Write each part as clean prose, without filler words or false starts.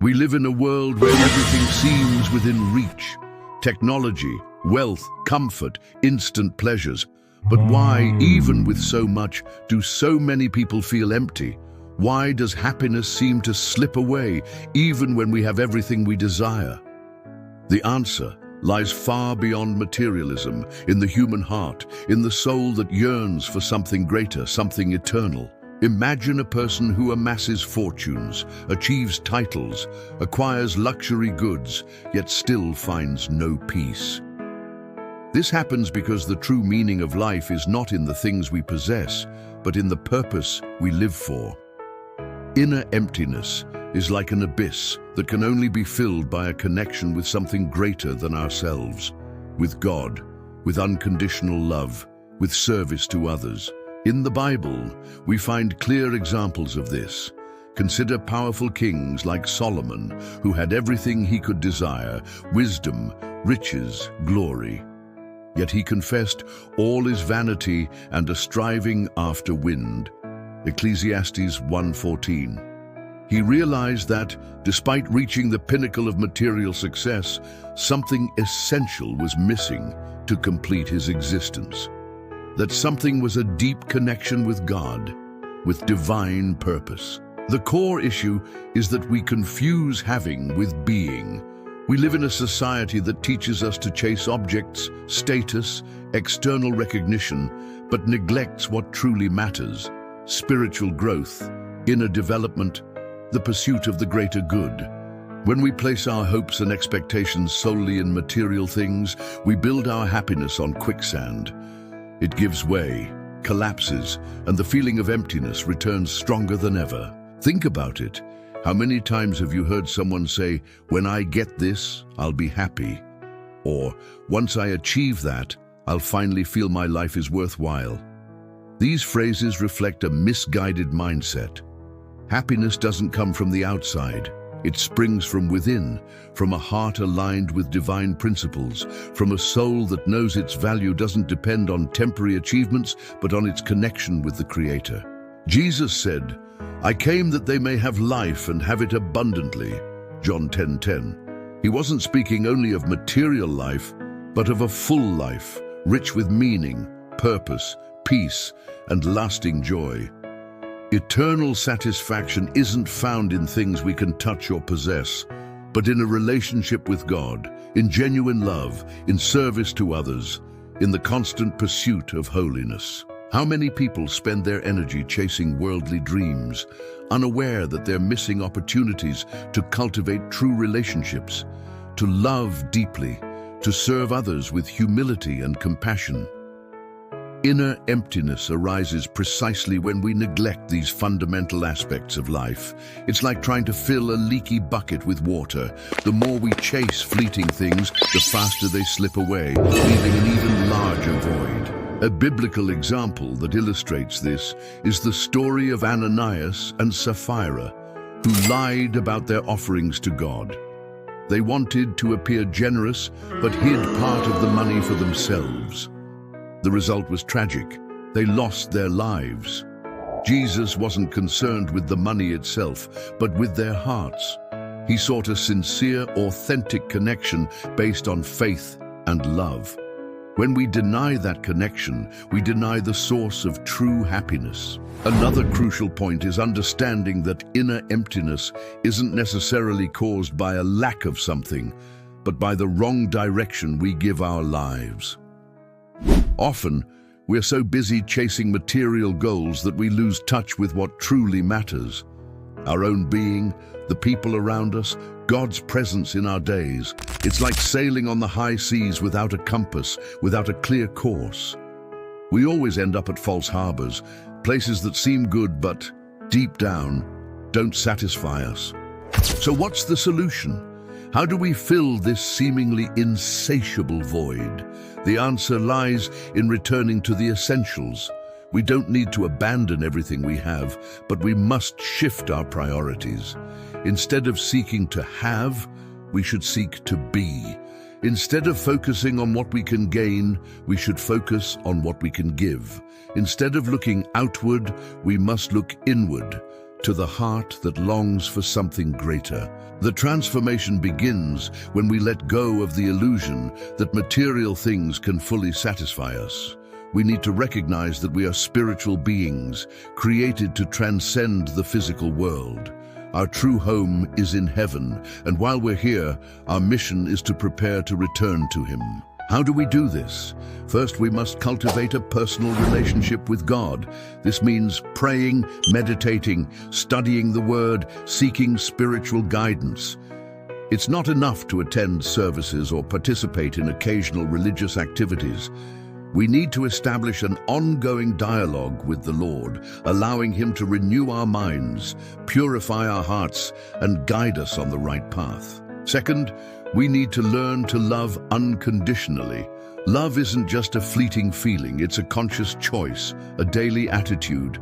We live in a world where everything seems within reach. Technology, wealth, comfort, instant pleasures. But why, even with so much, do so many people feel empty? Why does happiness seem to slip away, even when we have everything we desire? The answer lies far beyond materialism, in the human heart, in the soul that yearns for something greater, something eternal. Imagine a person who amasses fortunes, achieves titles, acquires luxury goods, yet still finds no peace. This happens because the true meaning of life is not in the things we possess, but in the purpose we live for. Inner emptiness is like an abyss that can only be filled by a connection with something greater than ourselves, with God, with unconditional love, with service to others. In the Bible, we find clear examples of this. Consider powerful kings like Solomon, who had everything he could desire: wisdom, riches, glory. Yet he confessed, "All is vanity and a striving after wind." Ecclesiastes 1:14. He realized that, despite reaching the pinnacle of material success, something essential was missing to complete his existence. That something was a deep connection with God, with divine purpose. The core issue is that we confuse having with being. We live in a society that teaches us to chase objects, status, external recognition, but neglects what truly matters: spiritual growth, inner development, the pursuit of the greater good. When we place our hopes and expectations solely in material things, we build our happiness on quicksand. It gives way, collapses, and the feeling of emptiness returns stronger than ever. Think about it. How many times have you heard someone say, "When I get this, I'll be happy"? Or, "Once I achieve that, I'll finally feel my life is worthwhile"? These phrases reflect a misguided mindset. Happiness doesn't come from the outside. It springs from within, from a heart aligned with divine principles, from a soul that knows its value doesn't depend on temporary achievements, but on its connection with the Creator. Jesus said, "I came that they may have life and have it abundantly." John 10:10. He wasn't speaking only of material life, but of a full life, rich with meaning, purpose, peace, and lasting joy. Eternal satisfaction isn't found in things we can touch or possess, but in a relationship with God, in genuine love, in service to others, in the constant pursuit of holiness. How many people spend their energy chasing worldly dreams, unaware that they're missing opportunities to cultivate true relationships, to love deeply, to serve others with humility and compassion? Inner emptiness arises precisely when we neglect these fundamental aspects of life. It's like trying to fill a leaky bucket with water. The more we chase fleeting things, the faster they slip away, leaving an even larger void. A biblical example that illustrates this is the story of Ananias and Sapphira, who lied about their offerings to God. They wanted to appear generous, but hid part of the money for themselves. The result was tragic. They lost their lives. Jesus wasn't concerned with the money itself, but with their hearts. He sought a sincere, authentic connection based on faith and love. When we deny that connection, we deny the source of true happiness. Another crucial point is understanding that inner emptiness isn't necessarily caused by a lack of something, but by the wrong direction we give our lives. Often, we're so busy chasing material goals that we lose touch with what truly matters: our own being, the people around us, God's presence in our days. It's like sailing on the high seas without a compass, without a clear course. We always end up at false harbors, places that seem good but, deep down, don't satisfy us. So what's the solution? How do we fill this seemingly insatiable void? The answer lies in returning to the essentials. We don't need to abandon everything we have, but we must shift our priorities. Instead of seeking to have, we should seek to be. Instead of focusing on what we can gain, we should focus on what we can give. Instead of looking outward, we must look inward, to the heart that longs for something greater. The transformation begins when we let go of the illusion that material things can fully satisfy us. We need to recognize that we are spiritual beings, created to transcend the physical world. Our true home is in heaven, and while we're here, our mission is to prepare to return to Him. How do we do this? First, we must cultivate a personal relationship with God. This means praying, meditating, studying the Word, seeking spiritual guidance. It's not enough to attend services or participate in occasional religious activities. We need to establish an ongoing dialogue with the Lord, allowing Him to renew our minds, purify our hearts, and guide us on the right path. Second, we need to learn to love unconditionally. Love isn't just a fleeting feeling, it's a conscious choice, a daily attitude.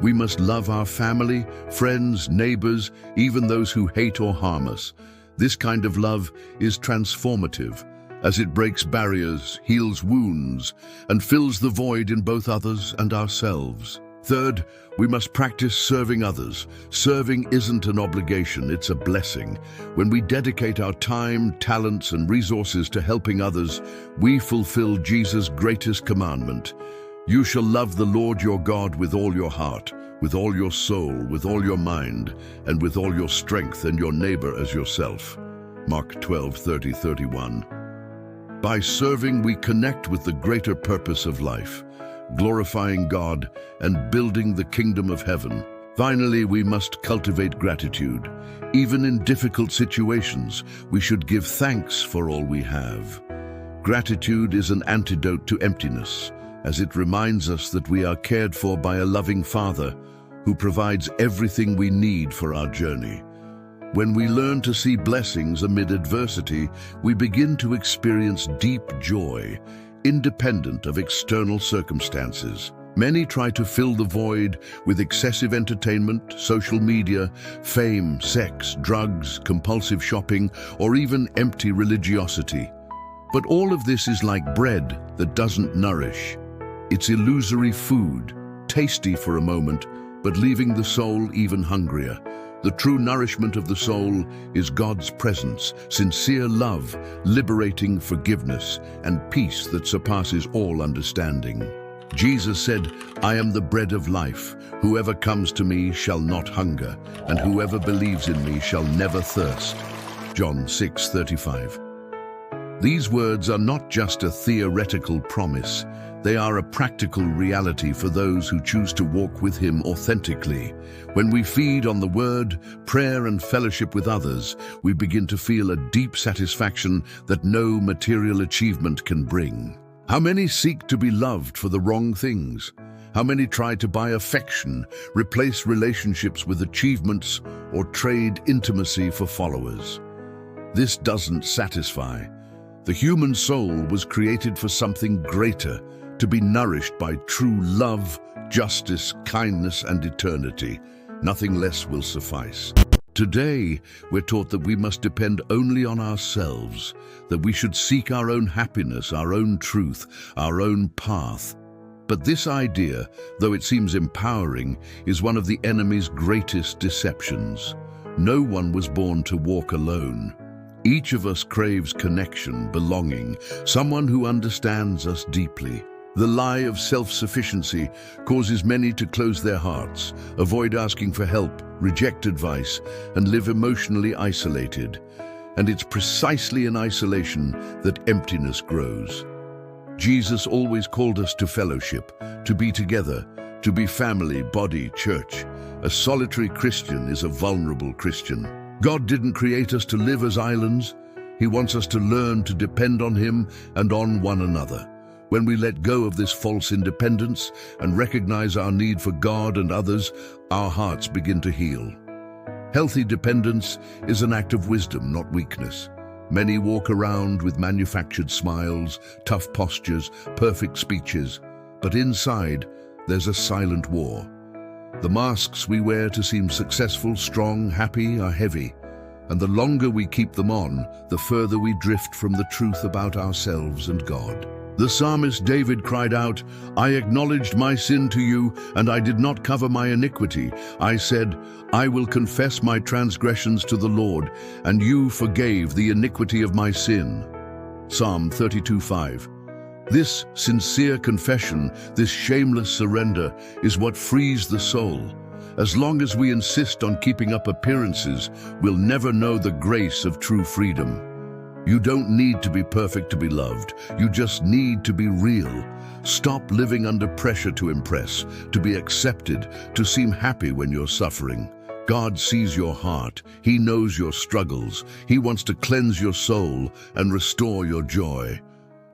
We must love our family, friends, neighbors, even those who hate or harm us. This kind of love is transformative, as it breaks barriers, heals wounds, and fills the void in both others and ourselves. Third, we must practice serving others. Serving isn't an obligation, it's a blessing. When we dedicate our time, talents, and resources to helping others, we fulfill Jesus' greatest commandment. You shall love the Lord your God with all your heart, with all your soul, with all your mind, and with all your strength, and your neighbor as yourself. Mark 12:30-31. By serving, we connect with the greater purpose of life, glorifying God and building the kingdom of heaven. Finally, we must cultivate gratitude. Even in difficult situations, we should give thanks for all we have. Gratitude is an antidote to emptiness, as it reminds us that we are cared for by a loving Father who provides everything we need for our journey. When we learn to see blessings amid adversity, we begin to experience deep joy, independent of external circumstances. Many try to fill the void with excessive entertainment, social media, fame, sex, drugs, compulsive shopping, or even empty religiosity. But all of this is like bread that doesn't nourish. It's illusory food, tasty for a moment, but leaving the soul even hungrier. The true nourishment of the soul is God's presence, sincere love, liberating forgiveness, and peace that surpasses all understanding. Jesus said, "I am the bread of life. Whoever comes to me shall not hunger, and whoever believes in me shall never thirst." John 6:35. These words are not just a theoretical promise. They are a practical reality for those who choose to walk with Him authentically. When we feed on the Word, prayer, and fellowship with others, we begin to feel a deep satisfaction that no material achievement can bring. How many seek to be loved for the wrong things? How many try to buy affection, replace relationships with achievements, or trade intimacy for followers? This doesn't satisfy. The human soul was created for something greater, to be nourished by true love, justice, kindness, and eternity. Nothing less will suffice. Today, we're taught that we must depend only on ourselves, that we should seek our own happiness, our own truth, our own path. But this idea, though it seems empowering, is one of the enemy's greatest deceptions. No one was born to walk alone. Each of us craves connection, belonging, someone who understands us deeply. The lie of self-sufficiency causes many to close their hearts, avoid asking for help, reject advice, and live emotionally isolated. And it's precisely in isolation that emptiness grows. Jesus always called us to fellowship, to be together, to be family, body, church. A solitary Christian is a vulnerable Christian. God didn't create us to live as islands. He wants us to learn to depend on Him and on one another. When we let go of this false independence and recognize our need for God and others, our hearts begin to heal. Healthy dependence is an act of wisdom, not weakness. Many walk around with manufactured smiles, tough postures, perfect speeches, but inside, there's a silent war. The masks we wear to seem successful, strong, happy are heavy, and the longer we keep them on, the further we drift from the truth about ourselves and God. The psalmist David cried out, "I acknowledged my sin to you, and I did not cover my iniquity. I said, I will confess my transgressions to the Lord, and you forgave the iniquity of my sin." Psalm 32:5. This sincere confession, this shameless surrender, is what frees the soul. As long as we insist on keeping up appearances, we'll never know the grace of true freedom. You don't need to be perfect to be loved. You just need to be real. Stop living under pressure to impress, to be accepted, to seem happy when you're suffering. God sees your heart. He knows your struggles. He wants to cleanse your soul and restore your joy.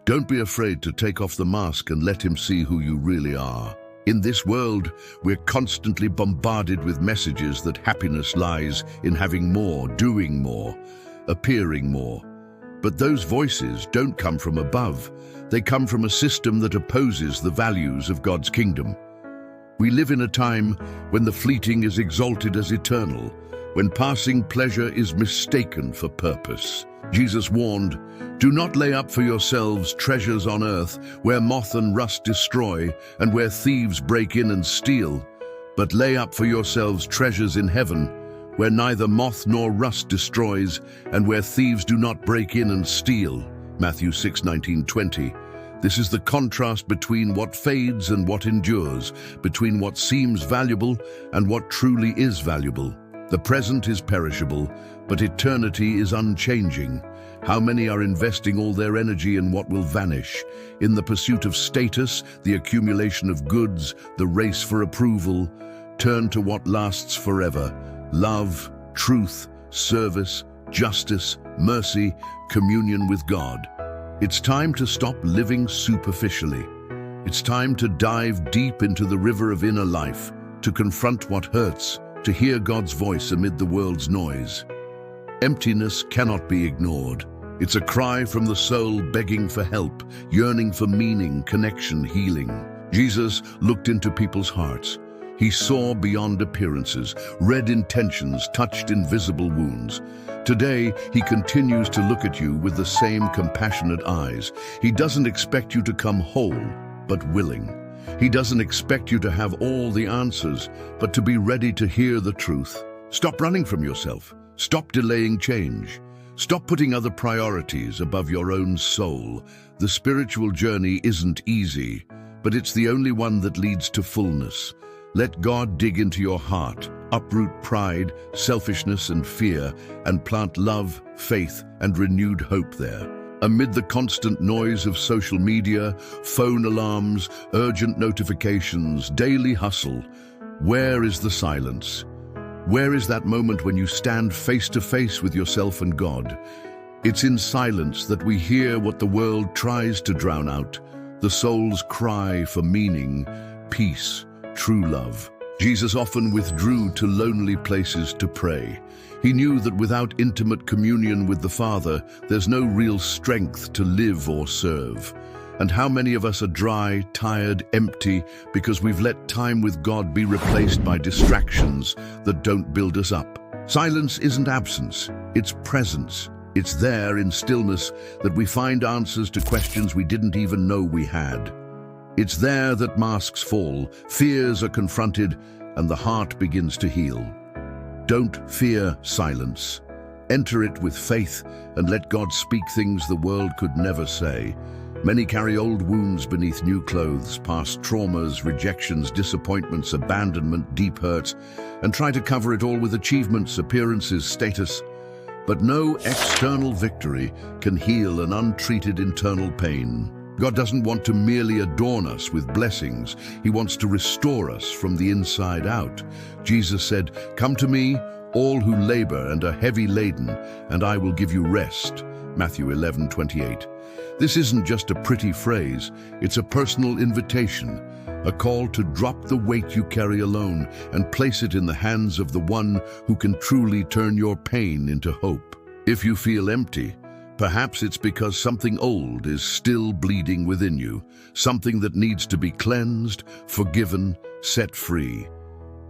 Don't be afraid to take off the mask and let Him see who you really are. In this world, we're constantly bombarded with messages that happiness lies in having more, doing more, appearing more. But those voices don't come from above. They come from a system that opposes the values of God's kingdom. We live in a time when the fleeting is exalted as eternal, when passing pleasure is mistaken for purpose. Jesus warned, "Do not lay up for yourselves treasures on earth, where moth and rust destroy, and where thieves break in and steal, but lay up for yourselves treasures in heaven, where neither moth nor rust destroys, and where thieves do not break in and steal." Matthew 6:19-20. This is the contrast between what fades and what endures, between what seems valuable and what truly is valuable. The present is perishable, but eternity is unchanging. How many are investing all their energy in what will vanish? In the pursuit of status, the accumulation of goods, the race for approval. Turn to what lasts forever: love, truth, service, justice, mercy, communion with God. It's time to stop living superficially. It's time to dive deep into the river of inner life, to confront what hurts, to hear God's voice amid the world's noise. Emptiness cannot be ignored. It's a cry from the soul begging for help, yearning for meaning, connection, healing. Jesus looked into people's hearts. He saw beyond appearances, read intentions, touched invisible wounds. Today, He continues to look at you with the same compassionate eyes. He doesn't expect you to come whole, but willing. He doesn't expect you to have all the answers, but to be ready to hear the truth. Stop running from yourself. Stop delaying change. Stop putting other priorities above your own soul. The spiritual journey isn't easy, but it's the only one that leads to fullness. Let God dig into your heart, uproot pride, selfishness, and fear, and plant love, faith, and renewed hope there. Amid the constant noise of social media, phone alarms, urgent notifications, daily hustle, where is the silence? Where is that moment when you stand face to face with yourself and God? It's in silence that we hear what the world tries to drown out, the soul's cry for meaning, peace, true love. Jesus often withdrew to lonely places to pray. He knew that without intimate communion with the Father, there's no real strength to live or serve. And how many of us are dry, tired, empty, because we've let time with God be replaced by distractions that don't build us up? Silence isn't absence, it's presence. It's there in stillness that we find answers to questions we didn't even know we had. It's there that masks fall, fears are confronted, and the heart begins to heal. Don't fear silence. Enter it with faith and let God speak things the world could never say. Many carry old wounds beneath new clothes, past traumas, rejections, disappointments, abandonment, deep hurts, and try to cover it all with achievements, appearances, status. But no external victory can heal an untreated internal pain. God doesn't want to merely adorn us with blessings. He wants to restore us from the inside out. Jesus said, "Come to me, all who labor and are heavy laden, and I will give you rest." Matthew 11:28. This isn't just a pretty phrase, it's a personal invitation, a call to drop the weight you carry alone and place it in the hands of the one who can truly turn your pain into hope. If you feel empty, perhaps it's because something old is still bleeding within you, something that needs to be cleansed, forgiven, set free.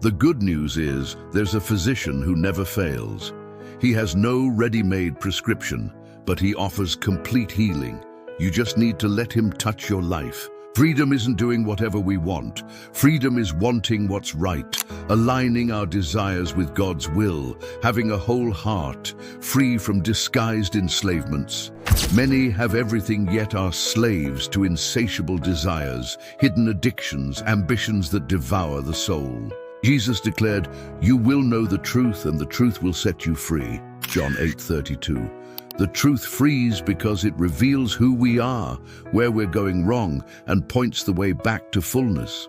The good news is there's a physician who never fails. He has no ready-made prescription, but he offers complete healing. You just need to let him touch your life. Freedom isn't doing whatever we want. Freedom is wanting what's right, aligning our desires with God's will, having a whole heart, free from disguised enslavements. Many have everything yet are slaves to insatiable desires, hidden addictions, ambitions that devour the soul. Jesus declared, "You will know the truth, and the truth will set you free." John 8:32. The truth frees because it reveals who we are, where we're going wrong, and points the way back to fullness.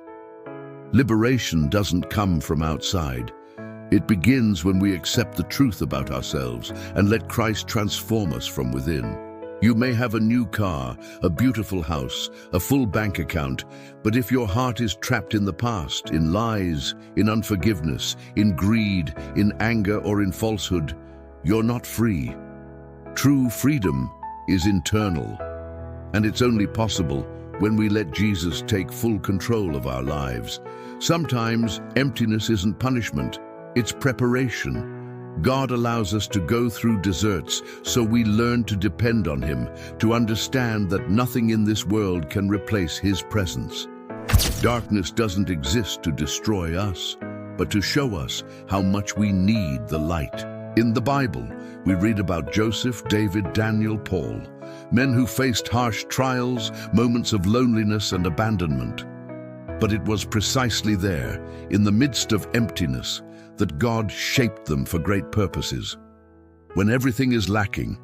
Liberation doesn't come from outside. It begins when we accept the truth about ourselves and let Christ transform us from within. You may have a new car, a beautiful house, a full bank account, but if your heart is trapped in the past, in lies, in unforgiveness, in greed, in anger, or in falsehood, you're not free. True freedom is internal, and it's only possible when we let Jesus take full control of our lives. Sometimes emptiness isn't punishment, it's preparation. God allows us to go through deserts so we learn to depend on him, to understand that nothing in this world can replace his presence. Darkness doesn't exist to destroy us, but to show us how much we need the light. In the Bible, we read about Joseph, David, Daniel, Paul, men who faced harsh trials, moments of loneliness and abandonment. But it was precisely there, in the midst of emptiness, that God shaped them for great purposes. When everything is lacking,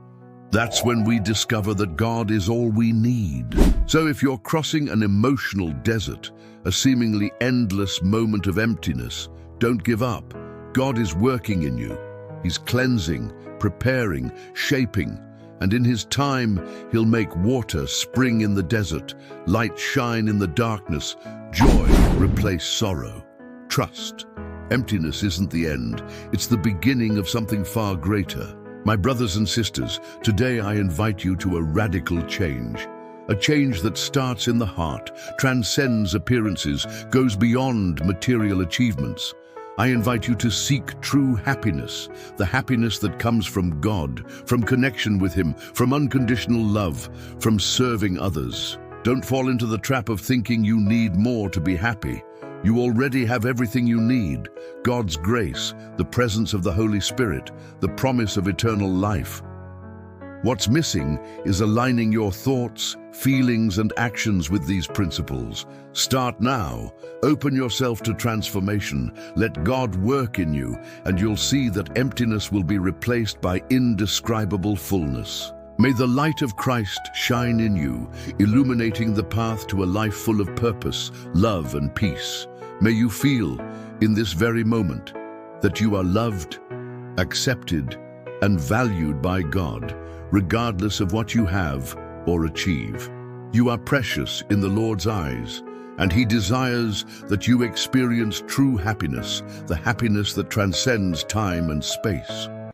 that's when we discover that God is all we need. So if you're crossing an emotional desert, a seemingly endless moment of emptiness, don't give up. God is working in you. He's cleansing, preparing, shaping, and in his time, he'll make water spring in the desert, light shine in the darkness, joy replace sorrow. Trust. Emptiness isn't the end, it's the beginning of something far greater. My brothers and sisters, today I invite you to a radical change. A change that starts in the heart, transcends appearances, goes beyond material achievements. I invite you to seek true happiness, the happiness that comes from God, from connection with him, from unconditional love, from serving others. Don't fall into the trap of thinking you need more to be happy. You already have everything you need: God's grace, the presence of the Holy Spirit, the promise of eternal life. What's missing is aligning your thoughts, feelings, and actions with these principles. Start now. Open yourself to transformation. Let God work in you, and you'll see that emptiness will be replaced by indescribable fullness. May the light of Christ shine in you, illuminating the path to a life full of purpose, love, and peace. May you feel, in this very moment, that you are loved, accepted, and valued by God, regardless of what you have or achieve. You are precious in the Lord's eyes, and he desires that you experience true happiness, the happiness that transcends time and space.